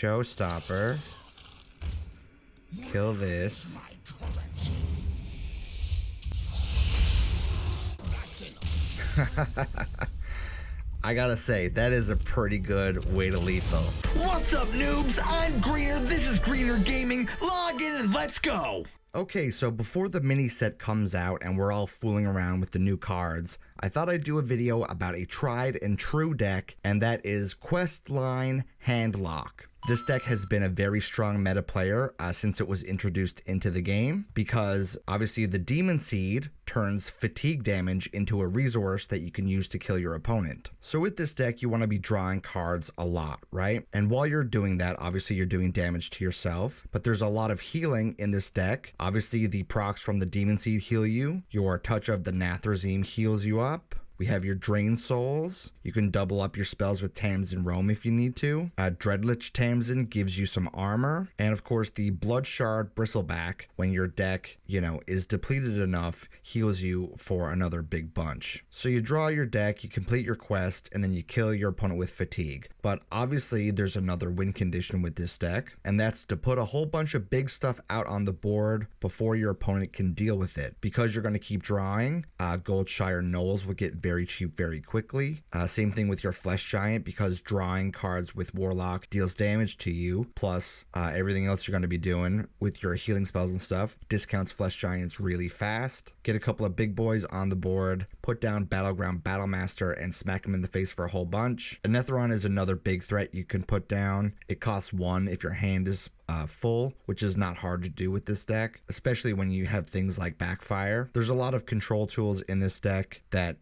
Showstopper. Kill this. I gotta say, that is a pretty good way to lethal. What's up, noobs? I'm Greener, this is Greener Gaming. Log in and let's go! Okay, so before the mini set comes out and we're all fooling around with the new cards, I thought I'd do a video about a tried and true deck, and that is Questline Handlock. This deck has been a very strong meta player since it was introduced into the game, because obviously the Demon Seed turns fatigue damage into a resource that you can use to kill your opponent. So with this deck, you want to be drawing cards a lot, right? And while you're doing that, obviously you're doing damage to yourself, but there's a lot of healing in this deck. Obviously the procs from the Demon Seed heal you. Your Touch of the Nathrezim heals you up. We have your Drain Souls. You can double up your spells with Tamsin Roam if you need to. Dreadlich Tamsin gives you some armor. And of course, the Blood Shard Bristleback, when your deck, is depleted enough, heals you for another big bunch. So you draw your deck, you complete your quest, and then you kill your opponent with fatigue. But obviously, there's another win condition with this deck, and that's to put a whole bunch of big stuff out on the board before your opponent can deal with it. Because you're going to keep drawing, Goldshire Knolls will get very cheap very quickly. Same thing with your Flesh Giant, because drawing cards with Warlock deals damage to you, plus everything else you're going to be doing with your healing spells and stuff discounts Flesh Giants really fast. Get a couple of big boys on the board, put down Battleground Battlemaster and smack them in the face for a whole bunch. Anetheron is another big threat you can put down. It costs 1 if your hand is full, which is not hard to do with this deck, especially when you have things like Backfire. There's a lot of control tools in this deck that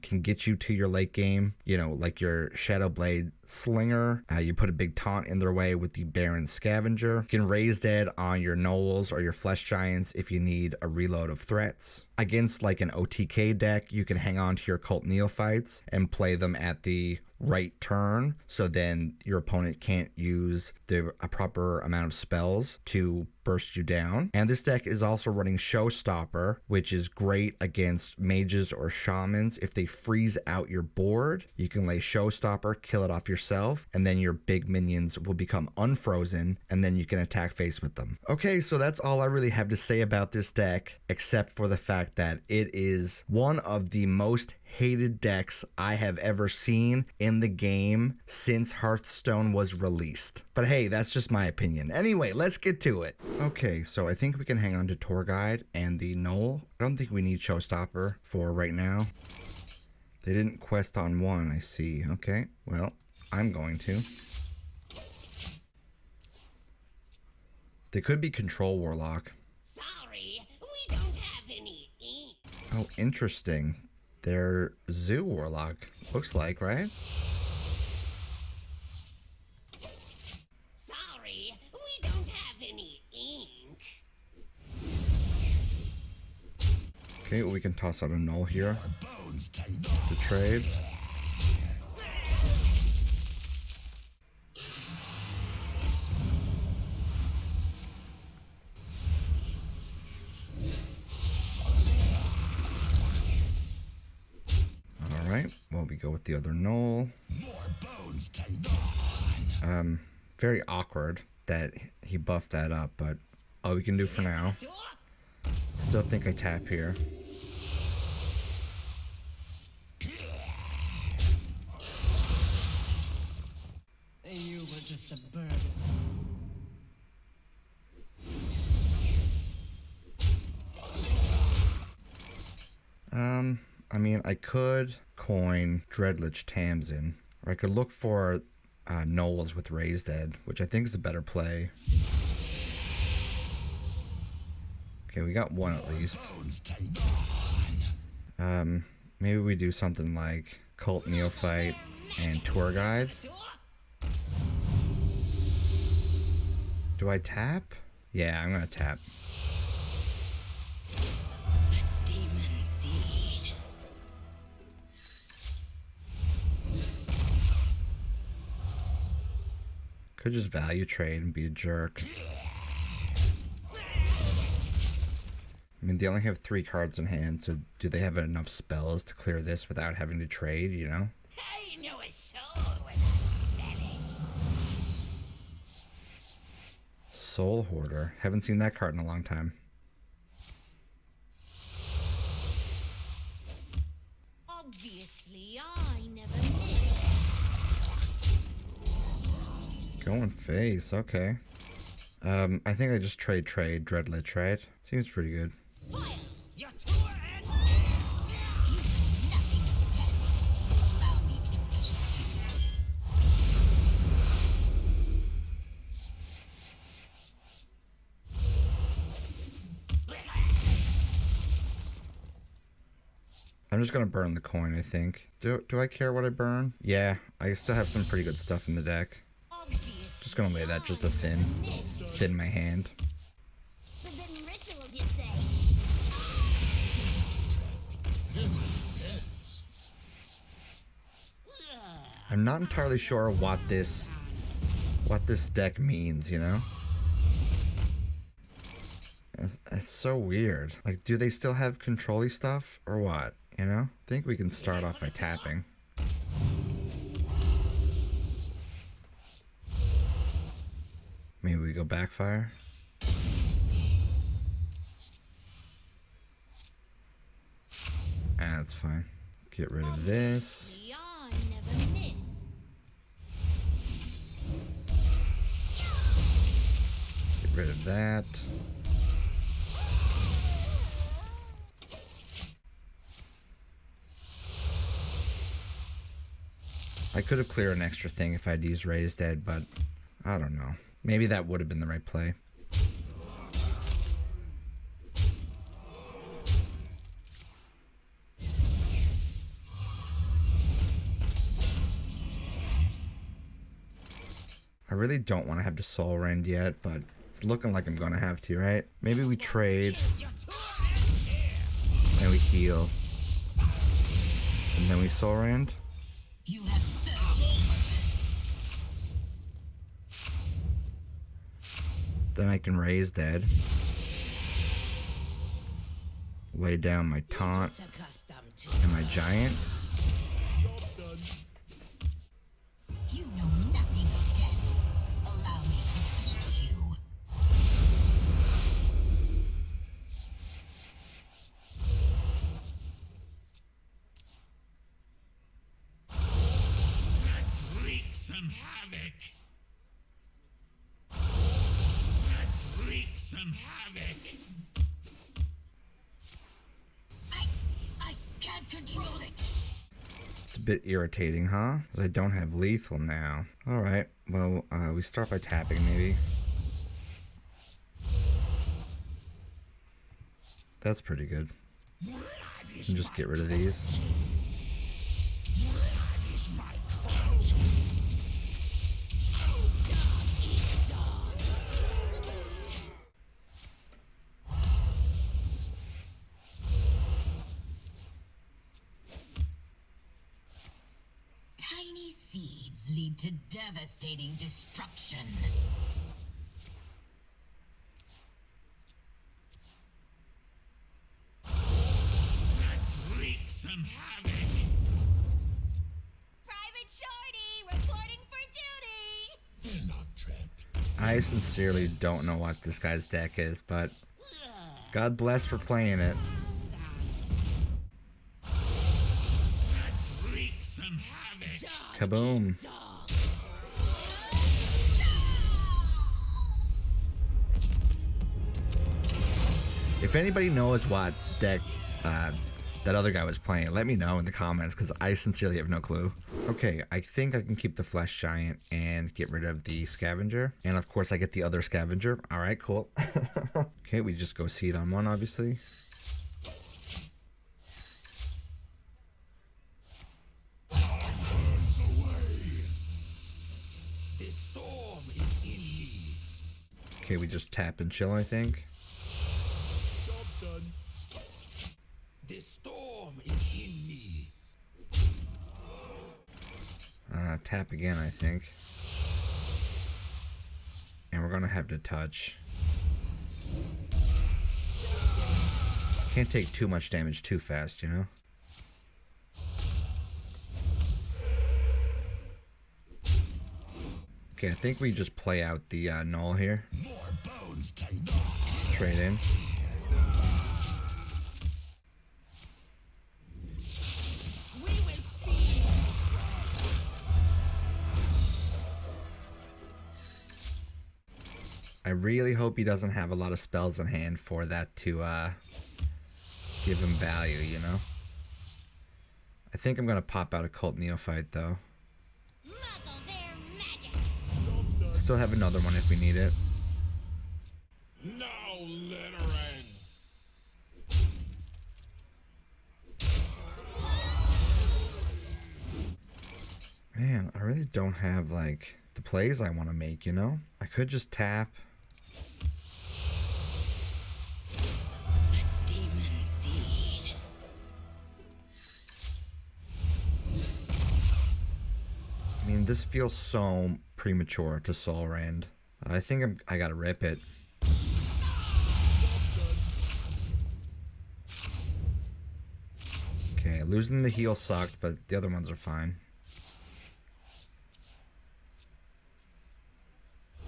can get you to your late game, like your Shadowblade Slinger. You put a big taunt in their way with the Baron Scavenger. You can raise dead on your Knolls or your Flesh Giants if you need a reload of threats. Against like an OTK deck, you can hang on to your Cult Neophytes and play them at the right turn, so then your opponent can't use a proper amount of spells to burst you down. And this deck is also running Showstopper, which is great against mages or shamans. If they freeze out your board, you can lay Showstopper, kill it off yourself, and then your big minions will become unfrozen, and then you can attack face with them. Okay, so that's all I really have to say about this deck, except for the fact that it is one of the most hated decks I have ever seen in the game since Hearthstone was released. But hey, that's just my opinion. Anyway, let's get to it. Okay, so I think we can hang on to Tour Guide and the Knoll. I don't think we need Showstopper for right now. They didn't quest on 1, I see. Okay, well, I'm going to. They could be Control Warlock. Sorry, we don't have any ink. Oh, interesting. They're Zoo Warlock, looks like, right? Sorry, we don't have any ink. Okay, well, we can toss out a Knoll here to trade. Well, we go with the other Knoll. Very awkward that he buffed that up, but all we can do for now. Still think I tap here. You were just a bird. I mean, I could coin Dreadlich Tamsin, or I could look for Knolls with Raised Dead, which I think is a better play. Okay, we got 1 at least. Maybe we do something like Cult Neophyte and Tour Guide. Do I tap? Yeah, I'm gonna tap. Could just value trade and be a jerk. I mean, they only have 3 cards in hand, so do they have enough spells to clear this without having to trade, I know a soul when I smell it. Soul Hoarder. Haven't seen that card in a long time. Obviously, I never miss. Going face, okay. I think I just trade Dreadlich, right? Seems pretty good. Fire! Your tour ends here! You know nothing of death. Allow me to teach I'm just gonna burn the coin, I think. Do I care what I burn? Yeah, I still have some pretty good stuff in the deck. you. Just gonna lay that just a thin my hand. Forbidden rituals, you say? I'm not entirely sure what this deck means, you know? It's so weird. Like, do they still have control-y stuff or what? You know? I think we can start off by tapping. Maybe we go backfire. Ah, that's fine. Get rid of this. I never miss. Get rid of that. I could have cleared an extra thing if I'd used Raised Dead, but I don't know. Maybe that would have been the right play. I really don't want to have to Soul Rend yet, but it's looking like I'm gonna have to, right? Maybe we trade and we heal, and then we Soul Rend. You have served your purpose. Then I can Raise Dead, lay down my Taunt Accustomed to and my Giant. You know nothing of death. Allow me to teach you. Let's wreak some havoc. Let's wreak some havoc. I can't control it. It's a bit irritating, huh? 'Cause I don't have lethal now. Alright, well, we start by tapping, maybe. That's pretty good. And just get rid of these. Tiny seeds lead to devastating destruction. Let's wreak some havoc. Private Shorty, reporting for duty. They're not trapped. I sincerely don't know what this guy's deck is, but God bless for playing it. Let's wreak some havoc. Kaboom. If anybody knows what deck that other guy was playing, let me know in the comments, because I sincerely have no clue. Okay, I think I can keep the Flesh Giant and get rid of the Scavenger. And of course I get the other Scavenger. Alright, cool. Okay, we just go Seed on one, obviously. Burns away. This storm is in me. Okay, we just tap and chill, I think. Job done. This storm is in me. Tap again, I think. And we're gonna have to touch. Can't take too much damage too fast, you know? Okay, I think we just play out the null here. More Trade in. We will feed. I really hope he doesn't have a lot of spells in hand for that to give him value, you know? I think I'm gonna pop out a Cult Neophyte though. Muzzle their magic. Still have another one if we need it. No littering. Man, I really don't have like the plays I want to make, you know? I could just tap. The demon seed. I mean, this feels so premature to Soul Rend. I think I gotta rip it. Okay, losing the heal sucked, but the other ones are fine.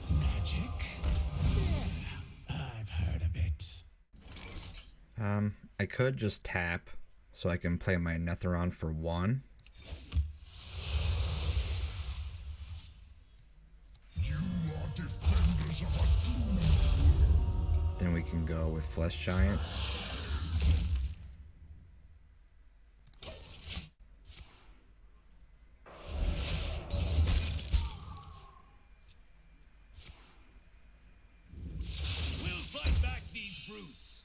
Magic? Yeah, I've heard of it. I could just tap so I can play my Netheron for 1. Then we can go with Flesh Giant. We'll fight back these brutes.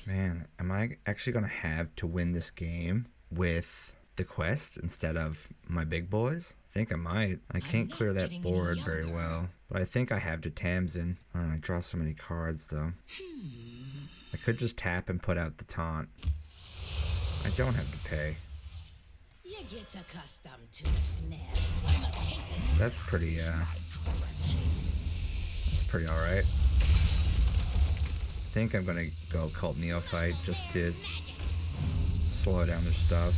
Man, am I actually going to have to win this game with the quest instead of my big boys? I think I might. I can't not clear that getting any board very younger. well. But I think I have to Tamsin. I draw so many cards, though. I could just tap and put out the taunt. I don't have to pay. You get accustomed to the smell. I must hasten. That's pretty alright. I think I'm gonna go Cult Neophyte just to slow down their stuff.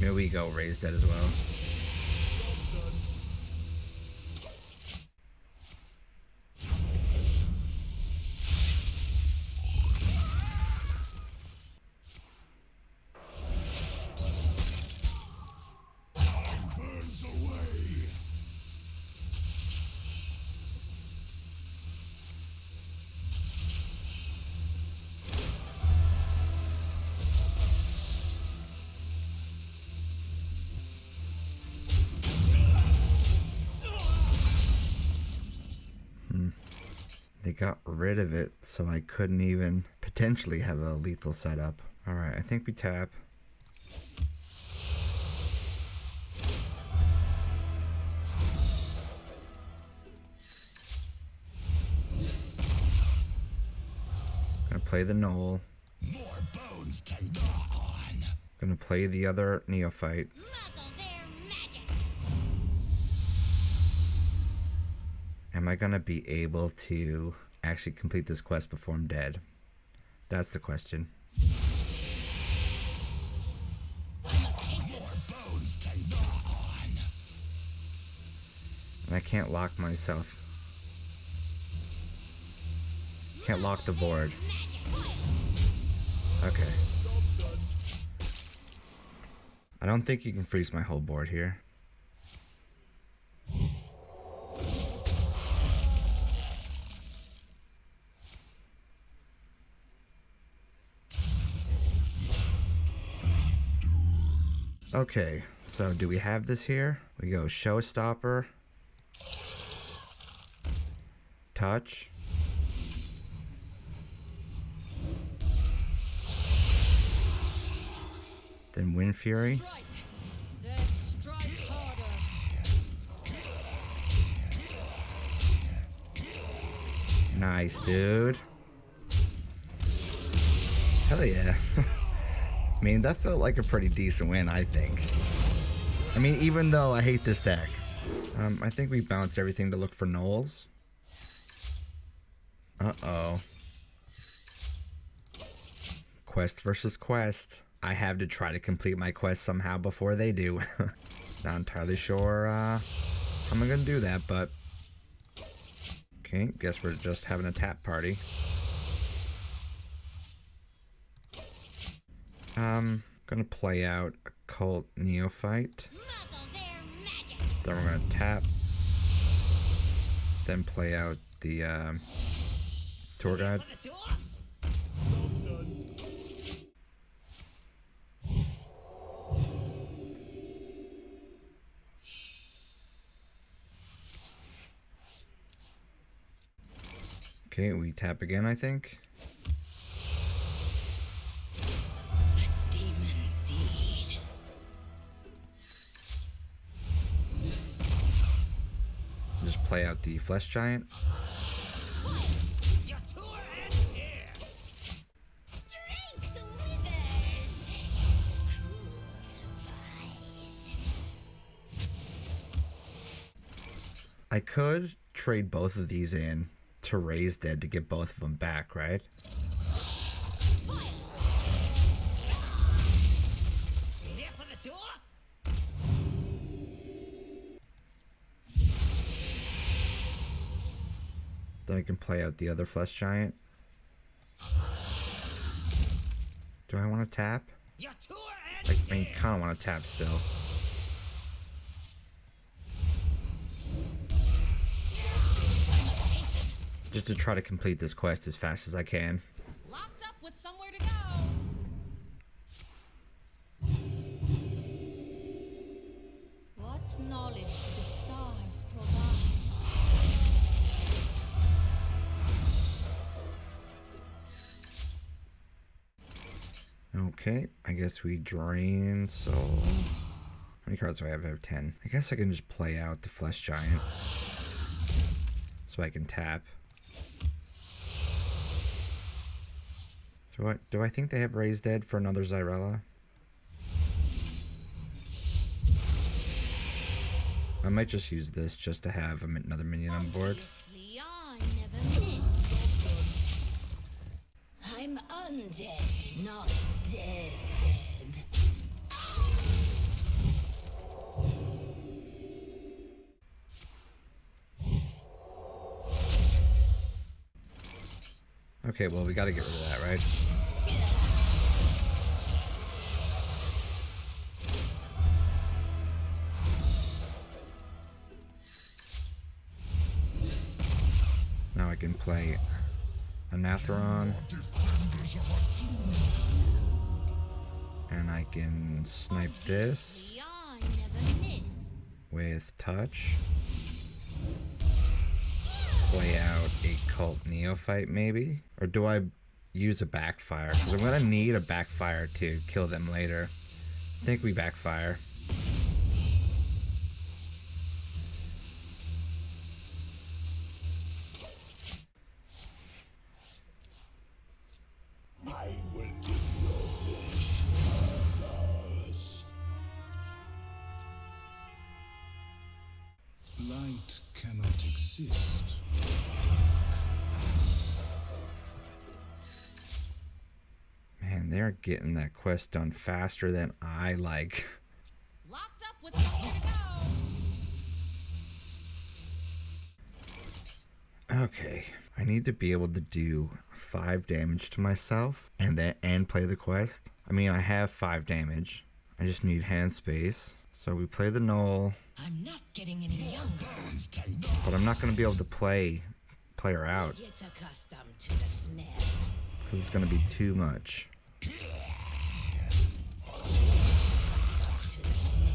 Maybe we go Raise Dead as well. Burns away. They got rid of it, so I couldn't even potentially have a lethal setup. Alright, I think we tap. Gonna play the Knoll. More bones to gnaw on. Gonna play the other Neophyte. Muzzle their magic. Am I gonna be able to actually complete this quest before I'm dead? That's the question. More bones to gnaw on. And I can't lock myself. Can't lock the board. Okay. I don't think you can freeze my whole board here. Okay, so do we have this here? We go Showstopper. Touch. Then Wind Fury. Strike. Then strike harder. Nice, dude. Hell yeah. I mean, that felt like a pretty decent win, I think. I mean, even though I hate this deck. I think we bounce everything to look for gnolls. Uh-oh. Quest versus quest. I have to try to complete my quest somehow before they do. Not entirely sure how I'm gonna do that, but... Okay, guess we're just having a tap party. Gonna play out Occult Neophyte. Muzzle their magic. Then we're gonna tap. Then play out the Tour Guide. For the tour. Okay, we tap again, I think. Demon seed. Just play out the Flesh Giant. Your tour ends here. Strength withers. I could trade both of these in to raise dead to get both of them back, right? Here for the tour. Then I can play out the other Flesh Giant. Do I want to tap? Your tour ends I mean, kind of want to tap still. Just to try to complete this quest as fast as I can. locked up with somewhere to go. What knowledge do the stars provide? Okay, I guess we drain, so... How many cards do I have? I have 10. I guess I can just play out the Flesh Giant. So I can tap. Do I think they have Raised Dead for another Xyrella? I might just use this just to have another minion on board. Obviously, I never miss. I'm undead, not dead. Okay, well, we gotta get rid of that, right? Now I can play Anatheron. And I can snipe this Obviously, I never miss. with touch. Play out a Cult Neophyte, maybe? Or do I use a backfire? Because I'm gonna need a backfire to kill them later. I think we backfire. I will give you purpose. Light cannot exist. Man, they're getting that quest done faster than I like. Locked up with somewhere to go. Okay, I need to be able to do 5 damage to myself and play the quest. I mean, I have 5 damage. I just need hand space. So we play the Gnoll, I'm not getting any younger. but I'm not going to be able to play her out Get accustomed to the smell. because it's going to be too much. To the smell.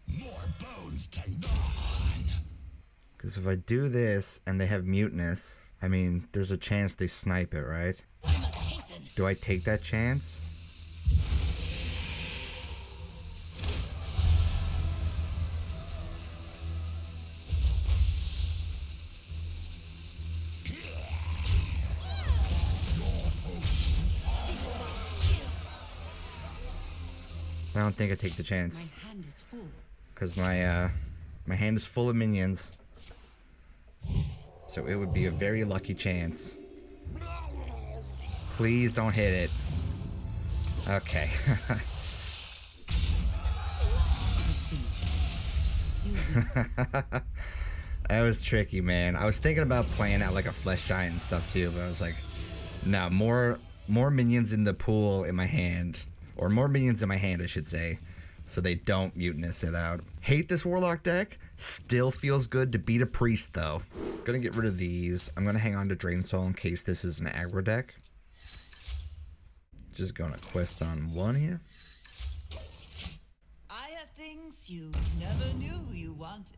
More bones to gnaw on. Because if I do this and they have Mutinous, I mean, there's a chance they snipe it, right? I must hasten. Do I take that chance? I don't think I take the chance. My hand is full. Because my hand is full of minions. So it would be a very lucky chance. Please don't hit it. Okay. That was tricky, man. I was thinking about playing out like a flesh giant and stuff too, but I was like, nah, more minions in the pool in my hand. Or more minions in my hand, I should say. So they don't mutinous it out. Hate this warlock deck. Still feels good to beat a priest though. Gonna get rid of these. I'm gonna hang on to Drain Soul in case this is an aggro deck. Just gonna quest on one here. I have things you never knew you wanted.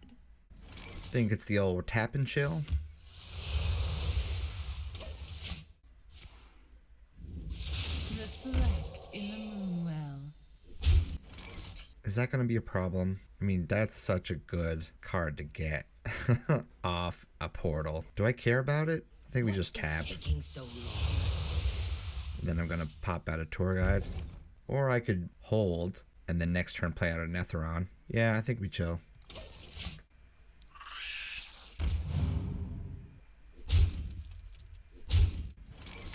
Think it's the old tap and chill. Reflect in the moonwell. Is that gonna be a problem? I mean, that's such a good card to get off a portal. Do I care about it? I think we just tap. Taking so long. Then I'm gonna pop out a tour guide. Or I could hold and then next turn play out a Netheron. Yeah, I think we chill.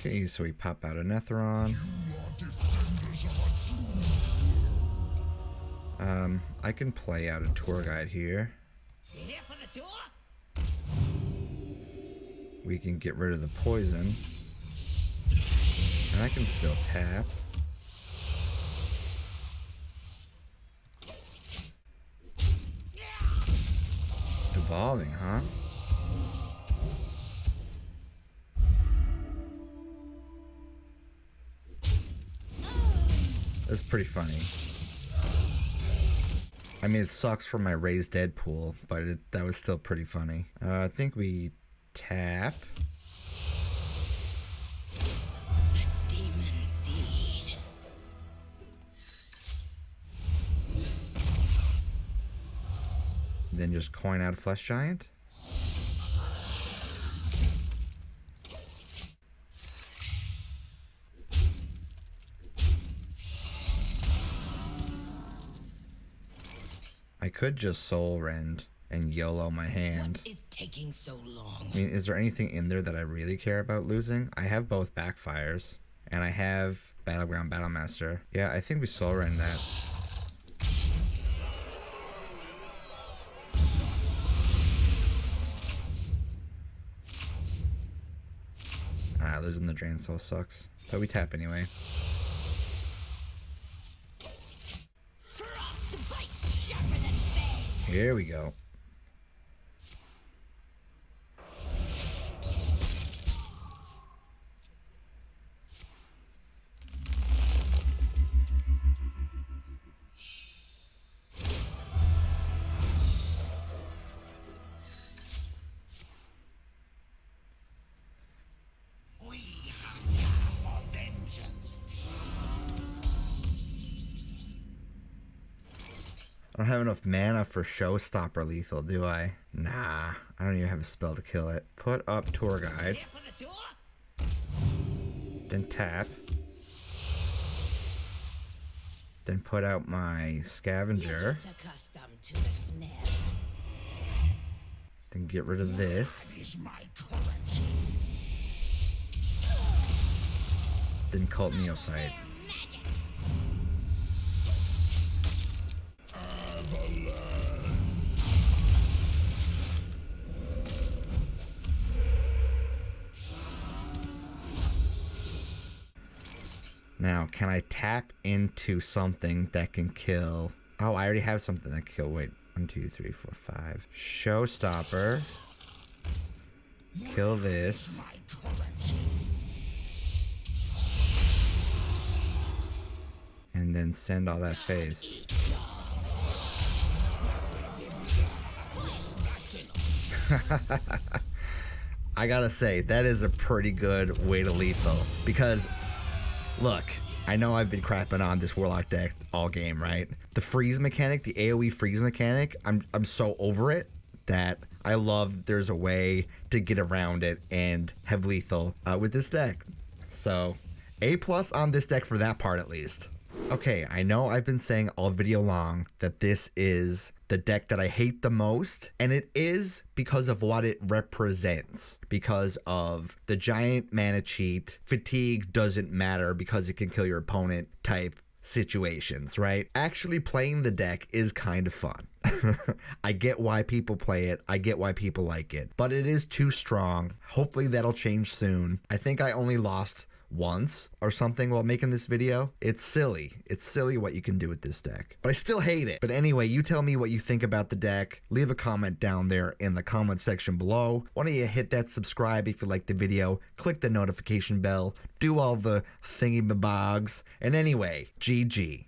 Okay, so we pop out a Netheron. I can play out a tour guide here. Here for the tour? We can get rid of the poison. And I can still tap. Devolving, huh? That's pretty funny. I mean, it sucks for my raised dead pool, but that was still pretty funny. I think we tap. The demon seed. Then just coin out a flesh giant. I could just soul rend and YOLO my hand. What is taking so long? I mean, is there anything in there that I really care about losing? I have both backfires, and I have Battleground Battlemaster. Yeah, I think we soul rend that. Losing the Drain Soul sucks, but we tap anyway. Frostbite's sharper than bang. Here we go. We hunger for vengeance. I don't have enough mana for Showstopper lethal, do I? Nah, I don't even have a spell to kill it. Put up Tour Guide, Here for the tour? then tap. Then put out my Scavenger, Not accustomed to the smell. then get rid of this, Is my currency. then Cult Neophyte. Magic. Now, can I tap into something that can kill? Oh, I already have something that can kill. Wait, 1, 2, 3, 4, 5. Showstopper. Kill this. My currency. And then send all that face. I gotta say, that is a pretty good way to lethal. Because, look, I know I've been crapping on this Warlock deck all game, right? The freeze mechanic, the AoE freeze mechanic, I'm so over it that I love that there's a way to get around it and have lethal with this deck. So, A+ on this deck for that part at least. Okay, I know I've been saying all video long that this is the deck that I hate the most, and it is because of what it represents, because of the giant mana cheat, fatigue doesn't matter because it can kill your opponent type situations, right? Actually playing the deck is kind of fun. I get why people play it. I get why people like it, but it is too strong. Hopefully that'll change soon. I think I only lost once or something while making this video. It's silly. It's silly what you can do with this deck, but I still hate it. But anyway, you tell me what you think about the deck. Leave a comment down there in the comment section below. Why don't you hit that subscribe if you like the video, click the notification bell, do all the thingy-mabogs, and anyway, GG.